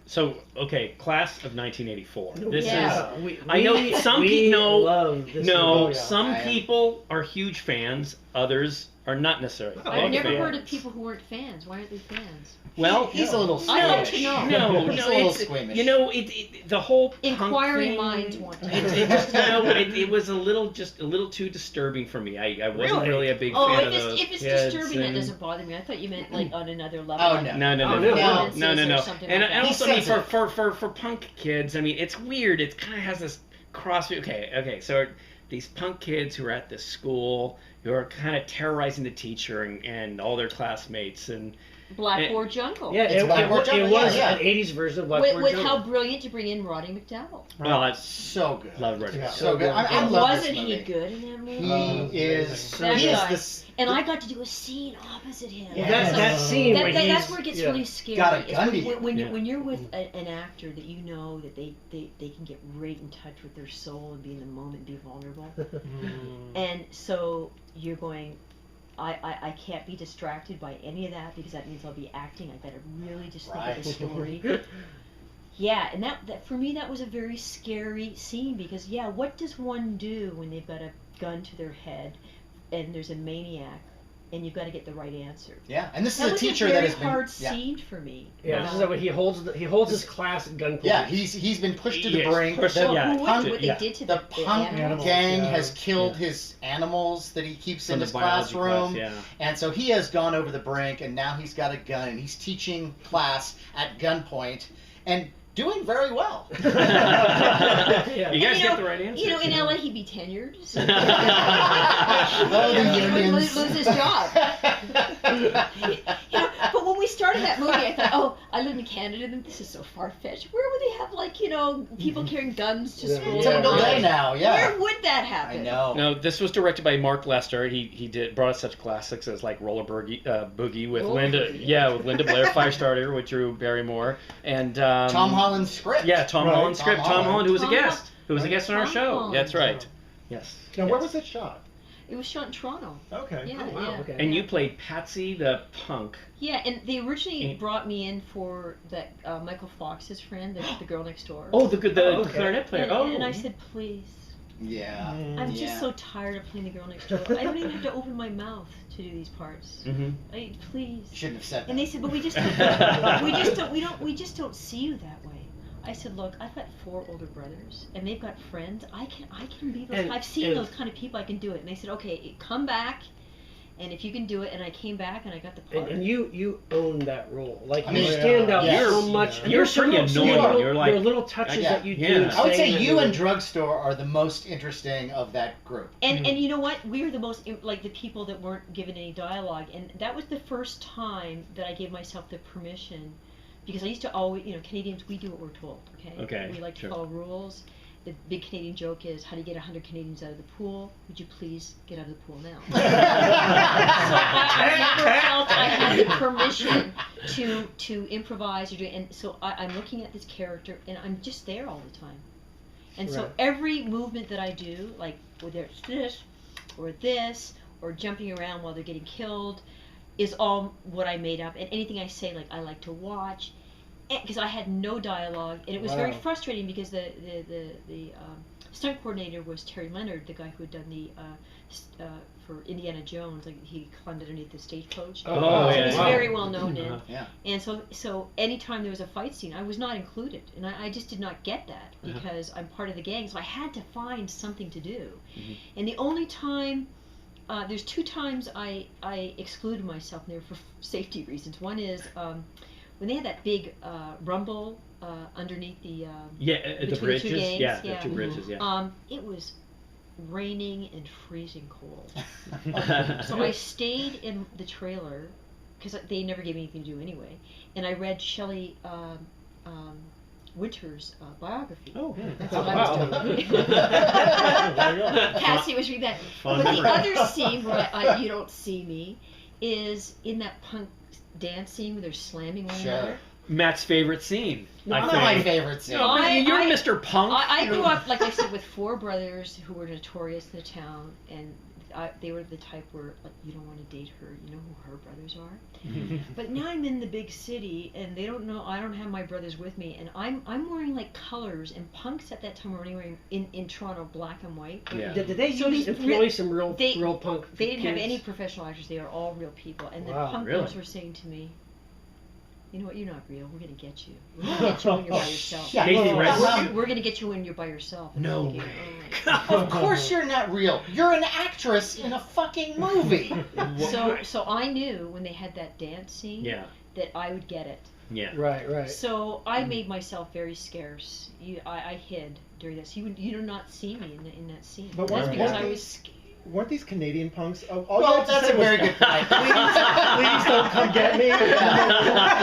So, okay, class of 1984. This Yeah. is. I know some people. love this No, movie. some people are huge fans. Others are not necessarily. I've never fans. heard of people who weren't fans. Why aren't they fans? Well, he's a little squeamish. I'd like to know. No, He's no, a little it's, squeamish. you know, the whole punk Inquiring thing, minds want to. It just, you know, it was a little too disturbing for me. I wasn't really a big fan of those if it's kids disturbing, that and- doesn't bother me. I thought you meant like on another level. Oh, like no. No. something And like that. also, I mean, He's sensitive. for punk kids, I mean, it's weird. It kind of has this cross. Okay. So these punk kids who are at this school who are kind of terrorizing the teacher and all their classmates and. Blackboard Jungle. Yeah, It's it Blackboard was Jungle, yeah. an 80s version of Blackboard With Jungle. how brilliant to bring in Roddy McDowall. Well, that's So good. love Roddy. Yeah. So good. I And love wasn't this he movie. good in that movie? He is. That He is guy. this. And I got to do a scene opposite him. Well, Yeah. that scene where That's he's... where it gets yeah. really scary. Got a is gun to when, you. when, Yeah. when you're with an actor that you know that they can get right in touch with their soul and be in the moment, be vulnerable. And so you're going, I can't be distracted by any of that because that means I'll be acting. I better really just think of the story. Yeah, and that for me that was a very scary scene because what does one do when they've got a gun to their head and there's a maniac and you've got to get the right answer? Yeah, and this That is a was teacher a that very has been. hard Yeah. scene for me. Yeah, this is what he holds his class at gunpoint. Yeah, he's been pushed to the Yes, brink. pushed- The yeah. What they yeah. did to the the punk animals? gang yeah. has killed his animals that he keeps From in the his biology classroom. class, yeah. And so he has gone over the brink, and now he's got a gun, and he's teaching class at gunpoint, and doing very well. Yeah. You guys And, get the right answer. You know, in LA he'd be tenured. So Oh, the he would unions. lose his job. You know, but when we started that movie, I thought, oh, I live in Canada, and this is so far-fetched. Where would they have, like, you know, people carrying guns to Yeah. school? Typical day now, yeah. Where would that I happen? know. No, this was directed by Mark Lester. He brought us such classics as like Roller Boogie with Roller Linda, Boogie. with Linda Blair, Firestarter with Drew Barrymore, and Tom Holland's script. Yeah, Tom Right. Holland's script. Tom Tom Holland, who was a Tom guest, on our Tom show. Holland. That's right. Yes. Now, yes. where was it shot? It was shot in Toronto. Okay. Yeah, Oh, wow. yeah. Okay. And you played Patsy the punk. Yeah, and they originally And- brought me in for that Michael Fox's friend, the girl next door. Oh, the okay. clarinet player. And, Oh. and I said, please. Yeah. I'm Yeah. just so tired of playing the girl next door. I don't even have to open my mouth to do these parts. Mm-hmm. Please. Shouldn't have said that. And they said, but we just don't see you that way. I said, look, I've got 4 older brothers, and they've got friends. I can be those. And- I've seen and- those kind of people. I can do it. And they said, okay, come back, and if you can do it. And I came back, and I got the part. And you own that role. Like, I you mean, stand out yes. so much. Yeah. You're so pretty little- so annoying. little- You're like- there are little touches Yeah. that you do. Yeah. I would say saying that you movie. and Drugstore are the most interesting of that group. And you know what? We were the most like the people that weren't given any dialogue, and that was the first time that I gave myself the permission, because I used to always, Canadians, we do what we're told. Okay, We like to sure. follow rules. The big Canadian joke is, how do you get 100 Canadians out of the pool? Would you please get out of the pool now? So I never felt I had the permission to improvise or do, and so I'm looking at this character, and I'm just there all the time. And so Right. every movement that I do, like whether it's this, or jumping around while they're getting killed, is all what I made up. And anything I say, like I like to watch, because I had no dialogue, and it was very Wow. frustrating because the stunt coordinator was Terry Leonard, the guy who had done the for Indiana Jones, like he climbed underneath the stagecoach. Oh, Oh, So yeah, he's yeah. very well known in. Uh-huh. Yeah. And so anytime there was a fight scene, I was not included, and I just did not get that because I'm part of the gang. So I had to find something to do, and the only time. There's 2 times I excluded myself there for safety reasons. One is when they had that big rumble underneath the Yeah, the between the 2 bridges. gangs, Yeah, yeah. the 2 bridges. Yeah. It was raining and freezing cold. So I stayed in the trailer because they never gave me anything to do anyway, and I read Shelley Winter's biography. Oh, yeah. That's what I was doing. There you go. Cassie was reading that. Fun But the memory. other scene where you don't see me is in that punk dance scene where they're slamming one Sure. another. Matt's favorite scene. I Not think. my favorite scene. No, but you're Mr. Punk. I grew up, like I said, with 4 brothers who were notorious in the town, and they were the type where like, you don't want to date her. You know who her brothers are. But now I'm in the big city, and they don't know. I don't have my brothers with me, and I'm wearing like colors. And punks at that time were only wearing in Toronto black and white. Yeah. Did they So employ some real punk? They didn't have kids? any professional actors. They are all real people. And Wow, the punk really? girls were saying to me, "You know what? You're not real. We're gonna get you. We're gonna get you when you're by yourself. Yeah. Casey We're gonna get you when you're by yourself." And No I'm thinking, way. "Oh my God." Of course you're not real. You're an actress in a fucking movie. So I knew when they had that dance scene Yeah. that I would get it. Yeah. Right. So I made myself very scarce. I hid during this. You do not see me in that scene. But That's weren't- because weren't I was. Weren't these Canadian punks? All you Well, had to that's say a was, very good point. Please don't come get me.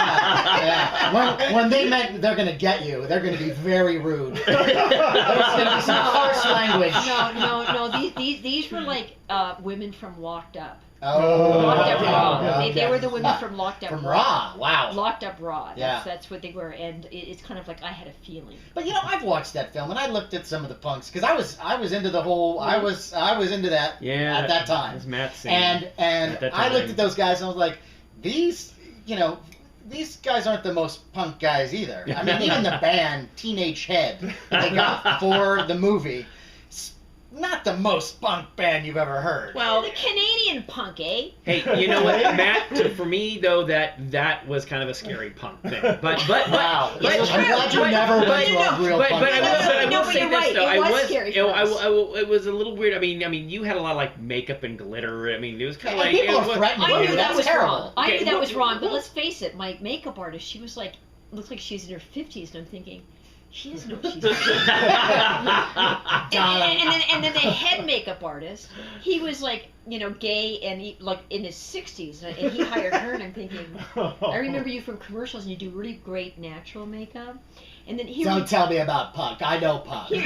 Yeah. When they meant they're gonna get you, they're gonna be very rude. There's gonna be some harsh language. No. These were like women from Locked Up. Oh. Locked Up Raw. okay. They were the women from Locked Up From Raw. Raw. Wow. Locked Up Raw. Yeah. That's what they were, and it's kind of like I had a feeling. But you know, I've watched that film and I looked at some of the punks because I was into the whole I was into that Yeah. at that time. That's Matt's scene. And At that I looked time. at those guys and I was like, these guys aren't the most punk guys either. I mean, even the band Teenage Head that they got for the movie, not the most punk band you've ever heard. Well, The Canadian punk, eh? hey, you know what, Matt? For me though, that was kind of a scary punk thing. But Wow. but- I'm glad you never went to a real But punk I band. will but say you're this right, though. it was scary for us. It was a little weird. I mean, you had a lot of like makeup and glitter. I mean, it was kind of And like people it are was- threatening I you. knew that That's was terrible. wrong. I Okay, knew that was well- wrong, but let's face it, my makeup artist, she was like, looks like she's in her 50s, and I'm thinking, she doesn't know what she's doing. and then the head makeup artist, he was like, gay and like in his 60s, and he hired her, and I'm thinking, I remember you from commercials, and you do really great natural makeup. And then here Don't tell me about punk. I know punk. here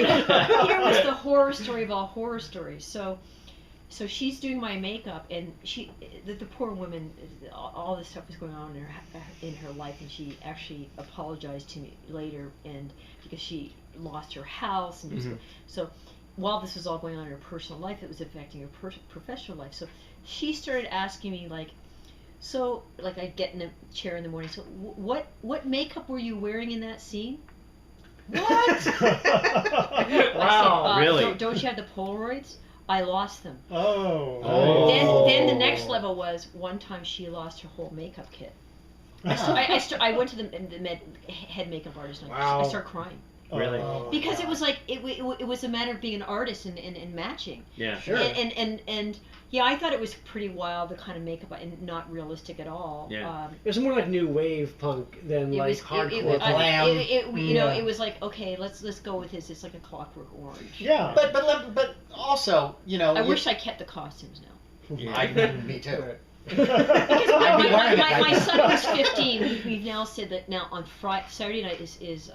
was the horror story of all horror stories. So she's doing my makeup, and the poor woman, all this stuff was going on in her life, and she actually apologized to me later, and because she lost her house, and Mhm. so while this was all going on in her personal life, it was affecting her professional life. So she started asking me like I'd get in a chair in the morning. So what makeup were you wearing in that scene? What? Wow, I said, really? Don't you have the Polaroids? I lost them. Oh. Then the next level was one time she lost her whole makeup kit. I went to the head makeup artist, and Wow. I started crying Really? Oh, because it God. was like it was a matter of being an artist and matching. Yeah. Sure. And yeah, I thought it was pretty wild, the kind of makeup, and not realistic at all. Yeah. It was more like new wave punk than It like was hardcore. glam. it was like, okay, let's go with this. It's like a Clockwork Orange. Yeah. But also, I wish I kept the costumes now. Yeah. Me too. Because I'd be wearing it my right son now. was 15. We've now said that now on Saturday night is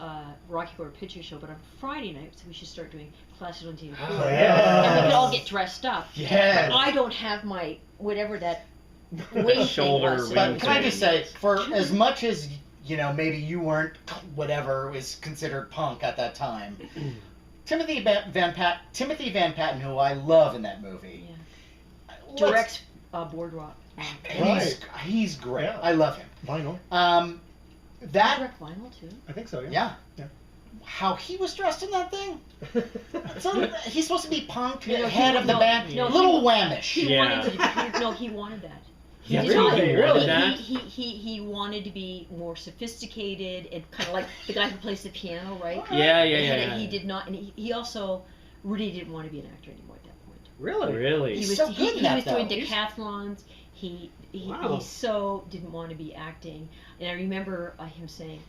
Rocky Horror Picture Show, but on Friday night, so we should start doing classes on TV4. Oh, And we could all yes. get dressed up. Yes. But I don't have my whatever that wing shoulder thing was. wing But can I just say, for as much as maybe you weren't whatever is considered punk at that time, Timothy Van Patten, who I love in that movie, Directs Boardwalk. he's great. Yeah. I love him. Vinyl. That Direct vinyl too. I think so, yeah. Yeah. How he was dressed in that thing? So he's supposed to be punk, No, head of the band, no, little whammish. He Yeah. he wanted that. He did really not- wanted he- that? He wanted to be more sophisticated and kind of like the guy who plays the piano, right? Yeah. He did not, and he also really didn't want to be an actor anymore at that point. Really? Really? He He's was so good in that, was doing though. decathlons. He Wow. so didn't want to be acting, and I remember him saying,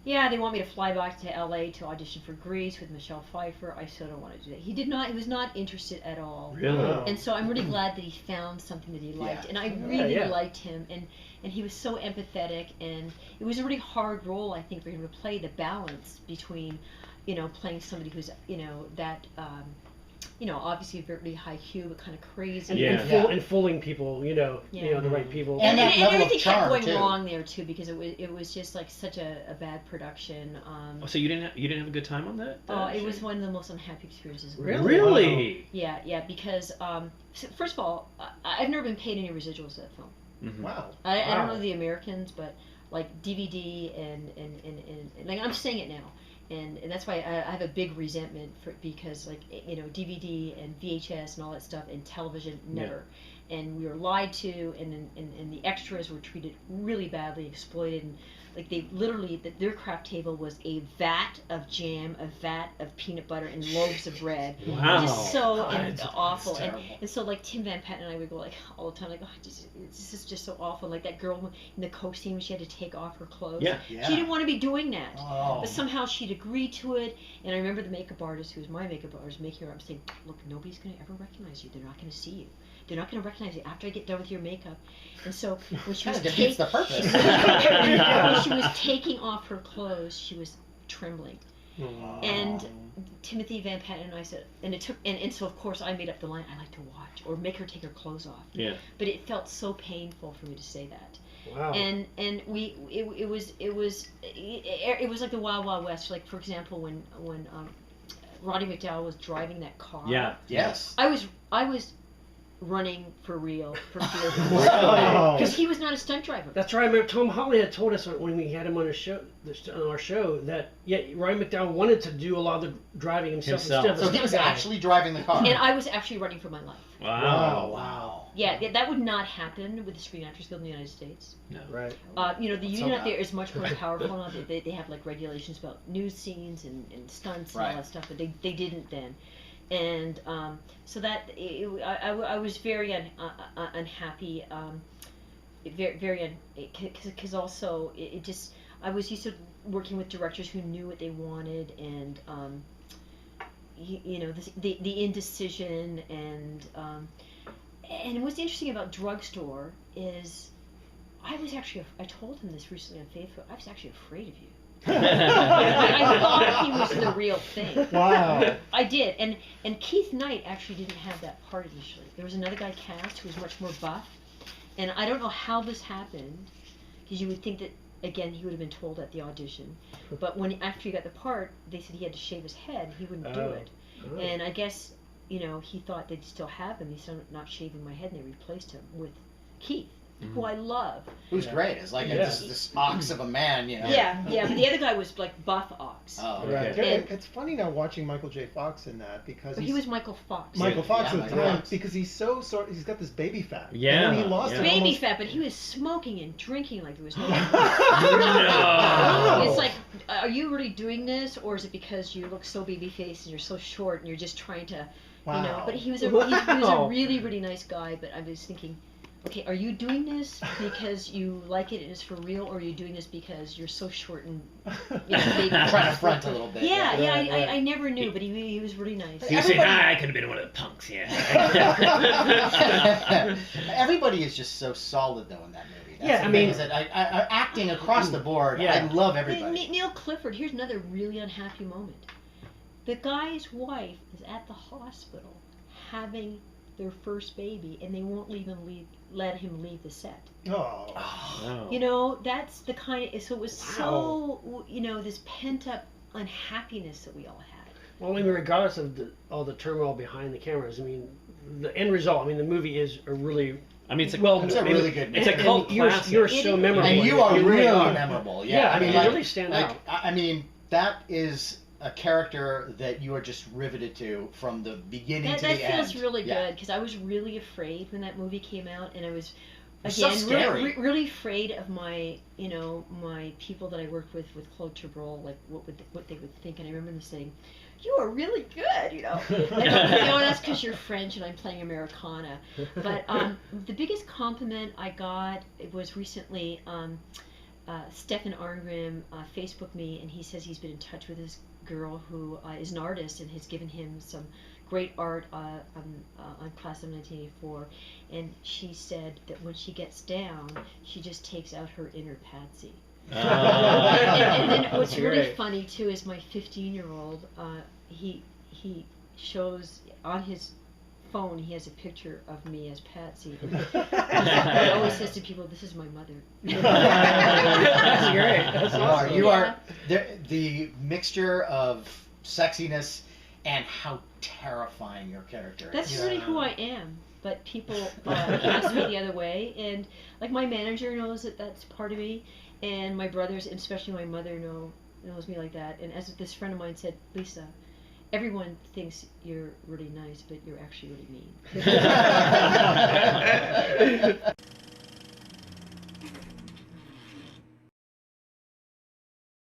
"Yeah, they want me to fly back to L.A. to audition for Grease with Michelle Pfeiffer. I still don't want to do that." He was not interested at all. Really? Wow. And so I'm really glad that he found something that he liked, Yeah. and I really Yeah. liked him, and he was so empathetic, and it was a really hard role, I think, for him to play, the balance between, playing somebody who's, that obviously very high Q, but kind of crazy. And fooling people, the right people. And that level of everything kept charm, going too. wrong there too, because it was just like such a bad production. So you didn't have a good time on that? It was one of the most unhappy experiences. Really? Yeah, because first of all, I've never been paid any residuals for that film. Mm-hmm. Wow. I don't know the Americans, but like DVD and like I'm saying it now. And that's why I have a big resentment because DVD and VHS and all that stuff and television never. And we were lied to, and the extras were treated really badly, exploited, and like they literally their craft table was a vat of jam, a vat of peanut butter, and loaves of bread. Wow. Just so awful. That's And so like Tim Van Patten and I would go like all the time like, this is just so awful. And, like that girl in the Coke scene when she had to take off her clothes. Yeah. She didn't want to be doing that. Oh. But somehow she'd agreed to it. And I remember the makeup artist, who was my makeup artist, making her up saying, look, nobody's going to ever recognize you. They're not going to see you. They're not going to recognize you after I get done with your makeup. And so when she was defeats the purpose. when she was taking off her clothes, she was trembling. And Timothy Van Patten and I said, and so of course I made up the line, I like to watch or make her take her clothes off. Yeah. But it felt so painful for me to say that. Wow. And it was like the Wild Wild West. Like for example, when Roddy McDowall was driving that car. Yeah. Yes. I was running for real for fear Wow. because he was not a stunt driver. That's right. I remember Tom Holly had told us when we had him on our show that Ryan McDowell wanted to do a lot of the driving himself. Instead of So he was actually driving the car. And I was actually running for my life. Wow. Yeah, that would not happen with the Screen Actors Guild in the United States. No. Right. The union so out there is much more powerful now. They have like regulations about news scenes and stunts and all that stuff, but they didn't then. And so that I was very unhappy, because also it just I was used to working with directors who knew what they wanted, and the indecision and what's interesting about Drugstore is I told him this recently on Facebook. I was actually afraid of you. I thought he was the real thing. Wow. I did, and Keith Knight actually didn't have that part initially. There was another guy cast who was much more buff, and I don't know how this happened, because you would think that again he would have been told at the audition, but after he got the part, they said he had to shave his head. He wouldn't do it, and I guess he thought they'd still have him. He started not shaving my head, and they replaced him with Keith. Who I love. Who's great. It's like this ox of a man, Yeah, but the other guy was like buff ox. Oh, Right. okay. It's funny now watching Michael J. Fox in that because But he was Michael Fox. Michael Fox Yeah, at the Michael time Fox. because he's he's got this baby fat. Yeah, And then he lost it Baby almost. fat, but he was smoking and drinking like there was no. No. It's like, are you really doing this, or is it because you look so baby faced and you're so short and you're just trying to, Wow. But he was a really really nice guy. But I was thinking, okay, are you doing this because you like it and it's for real, or are you doing this because you're so short and baby? Trying to front a little bit. I never knew, but he was really nice. He was saying, I could have been one of the punks, Everybody is just so solid though in that movie. That's Yeah, the I thing, mean- is that I acting across the board. Yeah. I love everybody. Neil Clifford, here's another really unhappy moment. The guy's wife is at the hospital having their first baby, and they won't let him leave the set. Oh. That's the kind of, so it was so, this pent up unhappiness that we all had. Well, I mean, regardless of all the turmoil behind the cameras, I mean, the end result. I mean, the movie is a really. I mean, it's a really good It's a movie. cult You're classic. so memorable. And you are really really are. memorable. Yeah, I mean, like, you really stand out. I mean, that is a character that you are just riveted to from the beginning to the end. That feels really Yeah. good, because I was really afraid when that movie came out, and I was It's so scary. really afraid of my my people that I worked with Claude Chabrol, like what they would think. And I remember them saying, "You are really good," and that's because you're French and I'm playing Americana. But the biggest compliment I got was recently. Stefan Arngrim Facebooked me, and he says he's been in touch with this girl who is an artist and has given him some great art on Class of 1984. And she said that when she gets down, she just takes out her inner Patsy. And then what's really funny too is my 15-year-old. shows on his phone, he has a picture of me as Patsy. He always says to people, "This is my mother." That's great. That's awesome. You are the mixture of sexiness and how terrifying your character is. That's really who I am. But people cast me the other way, and like my manager knows that that's part of me, and my brothers, and especially my mother, knows me like that. And as this friend of mine said, Lisa, everyone thinks you're really nice, but you're actually really mean.